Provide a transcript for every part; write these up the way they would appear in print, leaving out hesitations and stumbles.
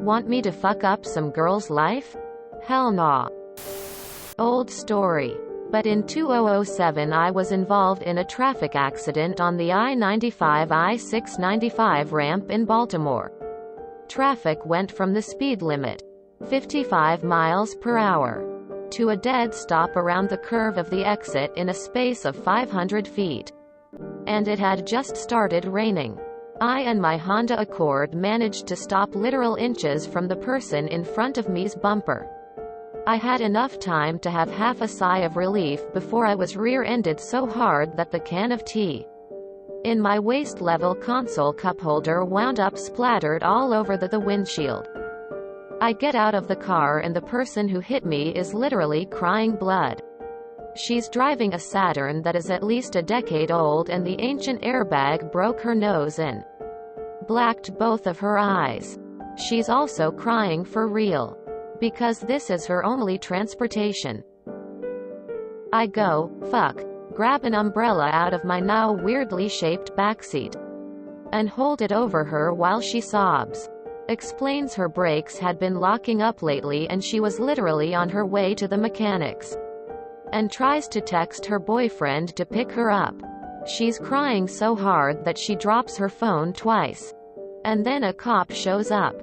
Want me to fuck up some girl's life? Hell nah. Old story. But in 2007 I was involved in a traffic accident on the I-95 I-695 ramp in Baltimore. Traffic went from the speed limit, 55 miles per hour, to a dead stop around the curve of the exit in a space of 500 feet. And it had just started raining. I and my Honda Accord managed to stop literal inches from the person in front of me's bumper. I had enough time to have half a sigh of relief before I was rear-ended so hard that the can of tea in my waist-level console cup holder wound up splattered all over the windshield. I get out of the car and the person who hit me is literally crying blood. She's driving a Saturn that is at least a decade old, and the ancient airbag broke her nose and blacked both of her eyes. She's also crying for real, because this is her only transportation. I go, fuck, grab an umbrella out of my now weirdly shaped backseat, and hold it over her while she sobs. Explains her brakes had been locking up lately and she was literally on her way to the mechanics. And tries to text her boyfriend to pick her up. She's crying so hard that she drops her phone twice. And then a cop shows up.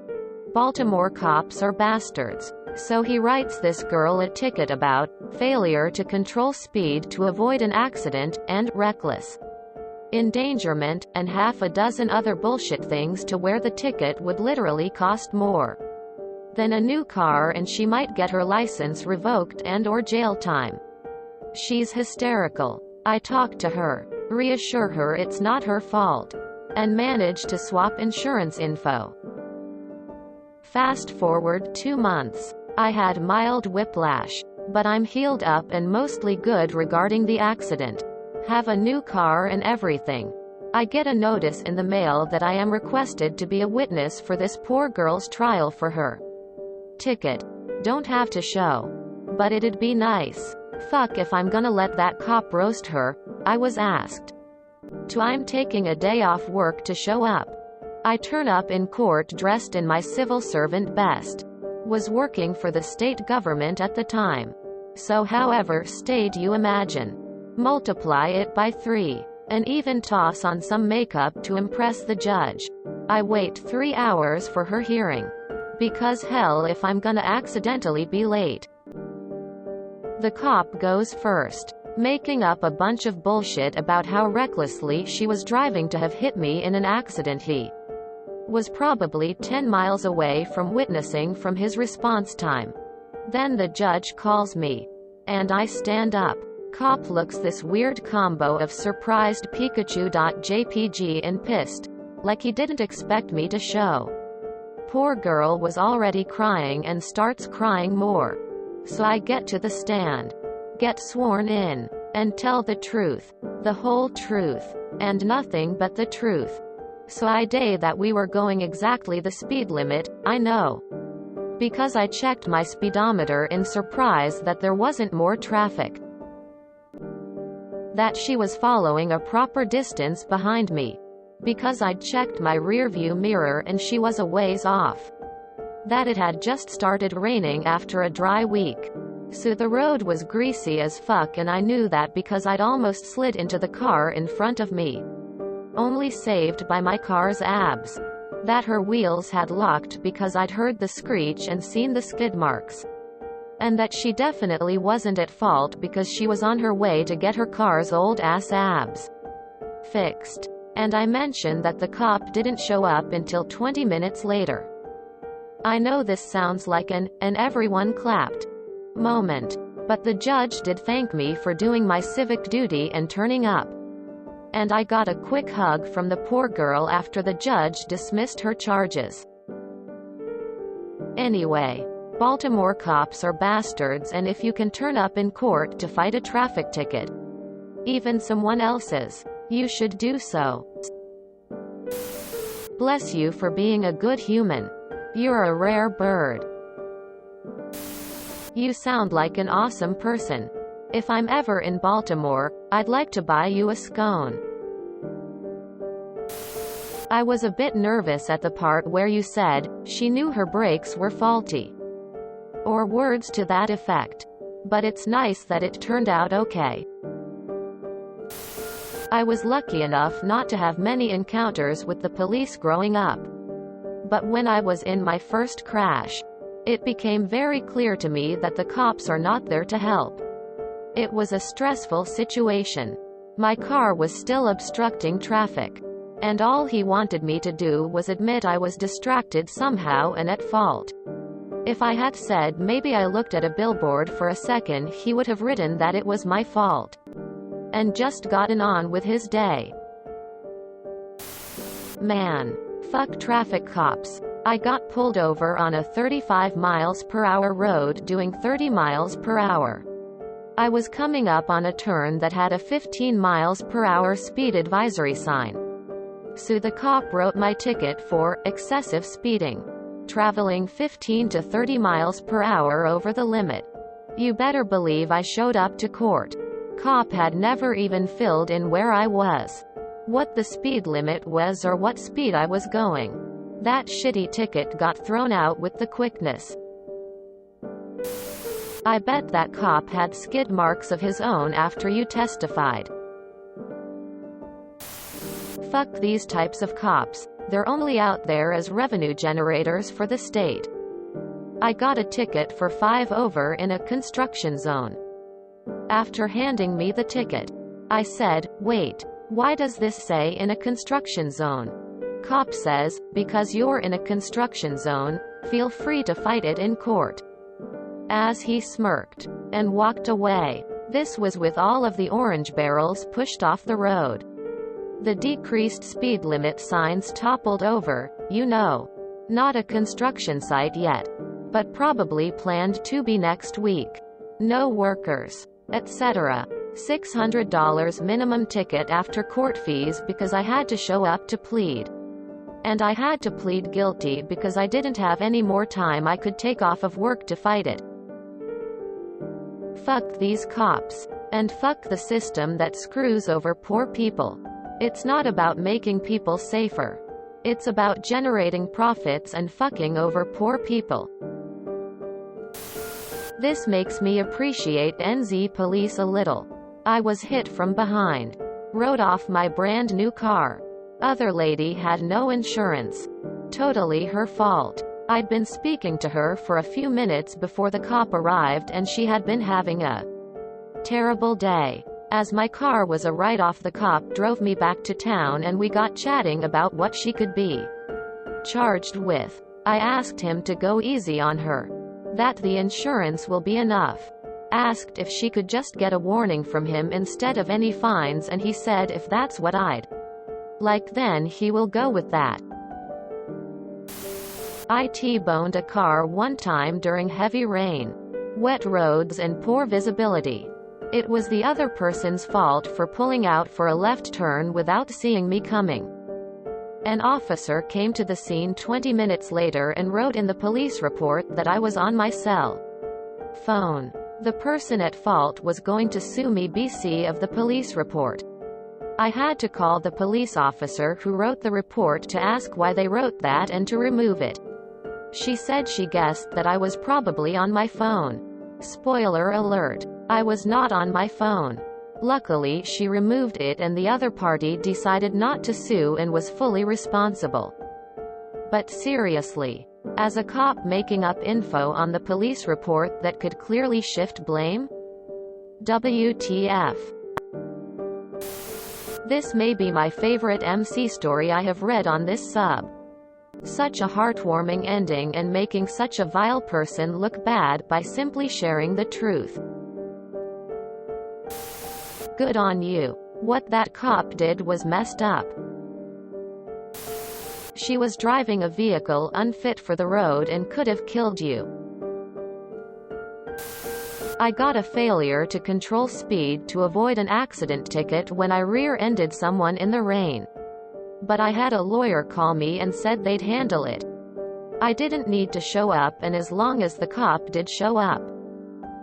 Baltimore cops are bastards. So he writes this girl a ticket about failure to control speed to avoid an accident, and reckless endangerment, and half a dozen other bullshit things to where the ticket would literally cost more than a new car and she might get her license revoked and/or jail time. She's hysterical. I talk to her, reassure her it's not her fault, and manage to swap insurance info. Fast forward 2 months. I had mild whiplash, but I'm healed up and mostly good regarding the accident. Have a new car and everything. I get a notice in the mail that I am requested to be a witness for this poor girl's trial for her ticket. Don't have to show, but it'd be nice. Fuck if I'm gonna let that cop roast her. I was asked to. I'm taking a day off work to show up. I turn up in court dressed in my civil servant best. Was working for the state government at the time. So however state you imagine. Multiply it by 3. And even toss on some makeup to impress the judge. I wait 3 hours for her hearing. Because hell if I'm gonna accidentally be late. The cop goes first, making up a bunch of bullshit about how recklessly she was driving to have hit me in an accident he was probably 10 miles away from witnessing from his response time. Then the judge calls me. And I stand up. Cop looks this weird combo of surprised Pikachu.jpg and pissed, like he didn't expect me to show. Poor girl was already crying and starts crying more. So I get to the stand, get sworn in, and tell the truth, the whole truth, and nothing but the truth. So I say that we were going exactly the speed limit, I know. Because I checked my speedometer in surprise that there wasn't more traffic. That she was following a proper distance behind me. Because I'd checked my rearview mirror and she was a ways off. That it had just started raining after a dry week. So the road was greasy as fuck, and I knew that because I'd almost slid into the car in front of me. Only saved by my car's abs. That her wheels had locked because I'd heard the screech and seen the skid marks. And that she definitely wasn't at fault because she was on her way to get her car's old ass abs fixed. And I mentioned that the cop didn't show up until 20 minutes later. I know this sounds like an everyone clapped moment, but the judge did thank me for doing my civic duty and turning up. And I got a quick hug from the poor girl after the judge dismissed her charges. Anyway, Baltimore cops are bastards, and if you can turn up in court to fight a traffic ticket, even someone else's, you should do so. Bless you for being a good human. You're a rare bird. You sound like an awesome person. If I'm ever in Baltimore, I'd like to buy you a scone. I was a bit nervous at the part where you said, she knew her brakes were faulty. Or words to that effect. But it's nice that it turned out okay. I was lucky enough not to have many encounters with the police growing up. But when I was in my first crash, it became very clear to me that the cops are not there to help. It was a stressful situation. My car was still obstructing traffic. And all he wanted me to do was admit I was distracted somehow and at fault. If I had said maybe I looked at a billboard for a second, he would have written that it was my fault. And just gotten on with his day. Man. Fuck traffic cops. I got pulled over on a 35 miles per hour road doing 30 miles per hour. I was coming up on a turn that had a 15 miles per hour speed advisory sign. So the cop wrote my ticket for excessive speeding. Traveling 15 to 30 miles per hour over the limit. You better believe I showed up to court. Cop had never even filled in where I was, what the speed limit was or what speed I was going. That shitty ticket got thrown out with the quickness. I bet that cop had skid marks of his own after you testified. Fuck these types of cops. They're only out there as revenue generators for the state. I got a ticket for 5 over in a construction zone. After handing me the ticket, I said, "Wait, why does this say in a construction zone?" Cop says, "Because you're in a construction zone, feel free to fight it in court." As he smirked and walked away. This was with all of the orange barrels pushed off the road. The decreased speed limit signs toppled over, you know. Not a construction site yet. But probably planned to be next week. No workers. Etc. $600 minimum ticket after court fees because I had to show up to plead. And I had to plead guilty because I didn't have any more time I could take off of work to fight it. Fuck these cops. And fuck the system that screws over poor people. It's not about making people safer. It's about generating profits and fucking over poor people. This makes me appreciate NZ police a little. I was hit from behind. Rode off my brand new car. Other lady had no insurance. Totally her fault. I'd been speaking to her for a few minutes before the cop arrived and she had been having a terrible day. As my car was a write-off, the cop drove me back to town and we got chatting about what she could be charged with. I asked him to go easy on her. That the insurance will be enough. Asked if she could just get a warning from him instead of any fines and he said if that's what I'd like then he will go with that. I T-boned a car one time during heavy rain. Wet roads and poor visibility. It was the other person's fault for pulling out for a left turn without seeing me coming. An officer came to the scene 20 minutes later and wrote in the police report that I was on my cell phone. The person at fault was going to sue me BC of the police report. I had to call the police officer who wrote the report to ask why they wrote that and to remove it. She said she guessed that I was probably on my phone. Spoiler alert. I was not on my phone. Luckily she removed it and the other party decided not to sue and was fully responsible. But seriously. As a cop making up info on the police report that could clearly shift blame? WTF. This may be my favorite MC story I have read on this sub. Such a heartwarming ending and making such a vile person look bad by simply sharing the truth. Good on you. What that cop did was messed up. She was driving a vehicle unfit for the road and could have killed you. I got a failure to control speed to avoid an accident ticket when I rear-ended someone in the rain. But I had a lawyer call me and said they'd handle it. I didn't need to show up, and as long as the cop did show up.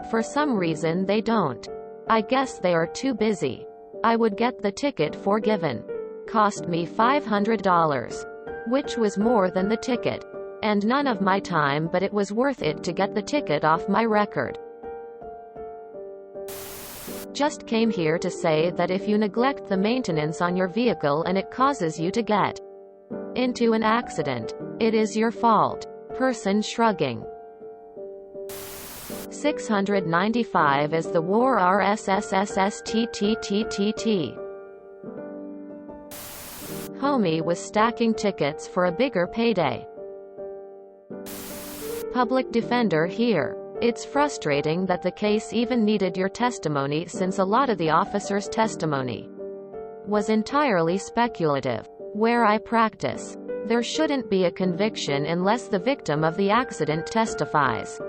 For some reason they don't. I guess they are too busy. I would get the ticket forgiven. cost me $500, which was more than the ticket. And none of my time, but it was worth it to get the ticket off my record. Just came here to say that if you neglect the maintenance on your vehicle and it causes you to get into an accident, it is your fault. Person shrugging. 695 is the war RSSSSTTTTT. Homie was stacking tickets for a bigger payday. Public defender here. It's frustrating that the case even needed your testimony, since a lot of the officer's testimony was entirely speculative. Where I practice, there shouldn't be a conviction unless the victim of the accident testifies.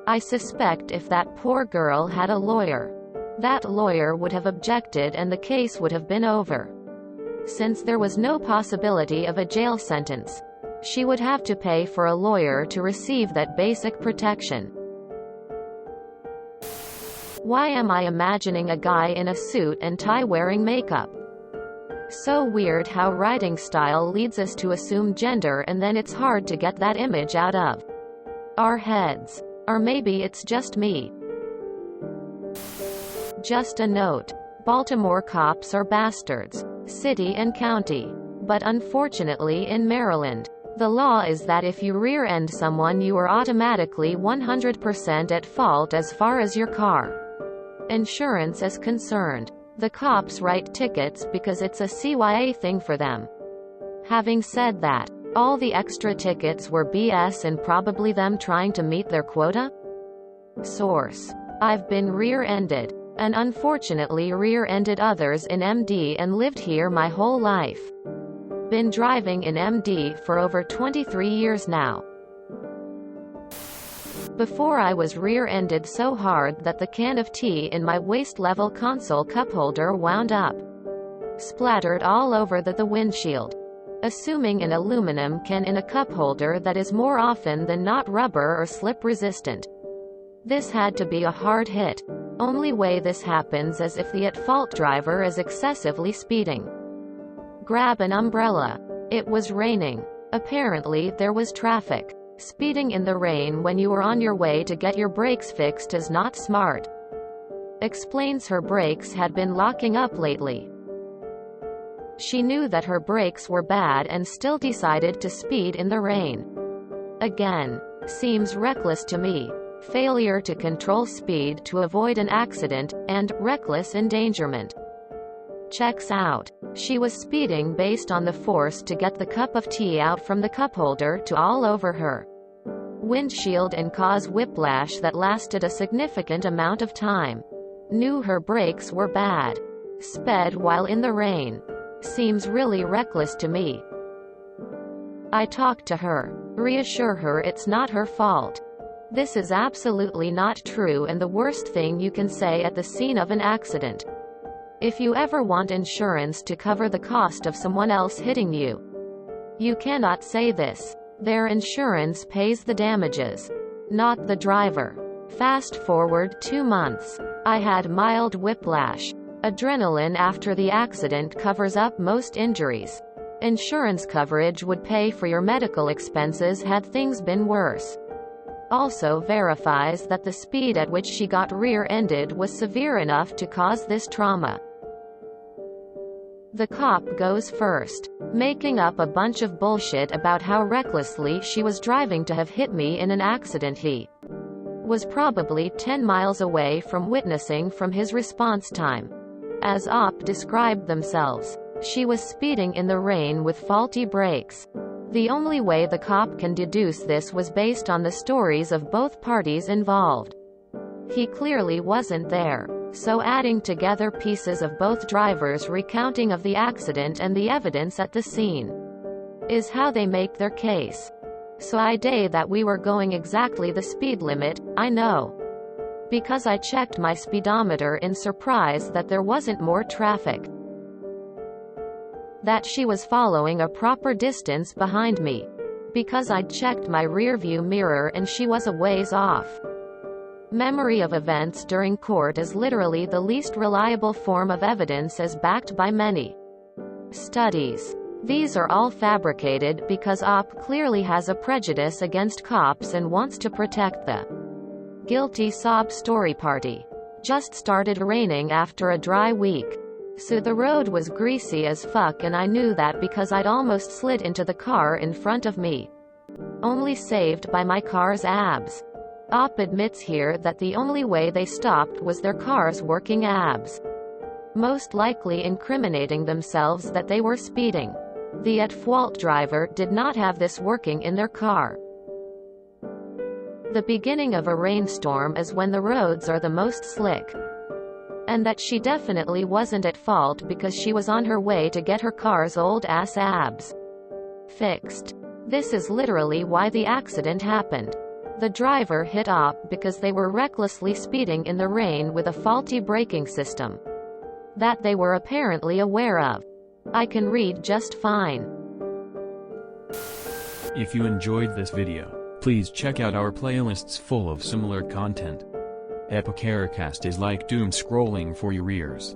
I suspect if that poor girl had a lawyer, that lawyer would have objected and the case would have been over. Since there was no possibility of a jail sentence, she would have to pay for a lawyer to receive that basic protection. Why am I imagining a guy in a suit and tie wearing makeup? So weird how writing style leads us to assume gender, and then it's hard to get that image out of our heads. Or maybe it's just me. Just a note. Baltimore cops are bastards. City and county. But unfortunately in Maryland, the law is that if you rear-end someone you are automatically 100% at fault as far as your car insurance is concerned. The cops write tickets because it's a CYA thing for them. Having said that, all the extra tickets were BS and probably them trying to meet their quota? Source. I've been rear-ended. And unfortunately rear-ended others in MD and lived here my whole life. Been driving in MD for over 23 years now. Before I was rear-ended so hard that the can of tea in my waist-level console cup holder wound up, splattered all over the windshield. Assuming an aluminum can in a cup holder that is more often than not rubber or slip resistant. This had to be a hard hit. Only way this happens is if the at-fault driver is excessively speeding. Grab an umbrella. It was raining. Apparently there was traffic. Speeding in the rain when you are on your way to get your brakes fixed is not smart. Explains her brakes had been locking up lately. She knew that her brakes were bad and still decided to speed in the rain. Again, seems reckless to me. Failure to control speed to avoid an accident, and reckless endangerment. Checks out. She was speeding based on the force to get the cup of tea out from the cup holder to all over her windshield and cause whiplash that lasted a significant amount of time. Knew her brakes were bad. Sped while in the rain. Seems really reckless to me. I talk to her. Reassure her it's not her fault. This is absolutely not true and the worst thing you can say at the scene of an accident. If you ever want insurance to cover the cost of someone else hitting you, you cannot say this. Their insurance pays the damages, not the driver. Fast forward 2 months. I had mild whiplash. Adrenaline after the accident covers up most injuries. Insurance coverage would pay for your medical expenses had things been worse. Also verifies that the speed at which she got rear-ended was severe enough to cause this trauma. The cop goes first, making up a bunch of bullshit about how recklessly she was driving to have hit me in an accident he was probably 10 miles away from witnessing from his response time. As op described themselves, she was speeding in the rain with faulty brakes. The only way the cop can deduce this was based on the stories of both parties involved. He clearly wasn't there. So adding together pieces of both drivers' recounting of the accident and the evidence at the scene is how they make their case. So I day that we were going exactly the speed limit, I know. Because I checked my speedometer in surprise that there wasn't more traffic. That she was following a proper distance behind me. Because I'd checked my rearview mirror and she was a ways off. Memory of events during court is literally the least reliable form of evidence as backed by many Studies. These are all fabricated because OP clearly has a prejudice against cops and wants to protect the guilty sob story party. Just started raining after a dry week. So the road was greasy as fuck, and I knew that because I'd almost slid into the car in front of me. Only saved by my car's abs. OP admits here that the only way they stopped was their car's working abs. Most likely incriminating themselves that they were speeding. The at-fault driver did not have this working in their car. The beginning of a rainstorm is when the roads are the most slick. And that she definitely wasn't at fault because she was on her way to get her car's old-ass abs fixed. This is literally why the accident happened. The driver hit OP because they were recklessly speeding in the rain with a faulty braking system that they were apparently aware of. I can read just fine. If you enjoyed this video, please check out our playlists full of similar content. Epicaricast is like doom scrolling for your ears.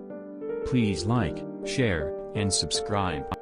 Please like, share, and subscribe.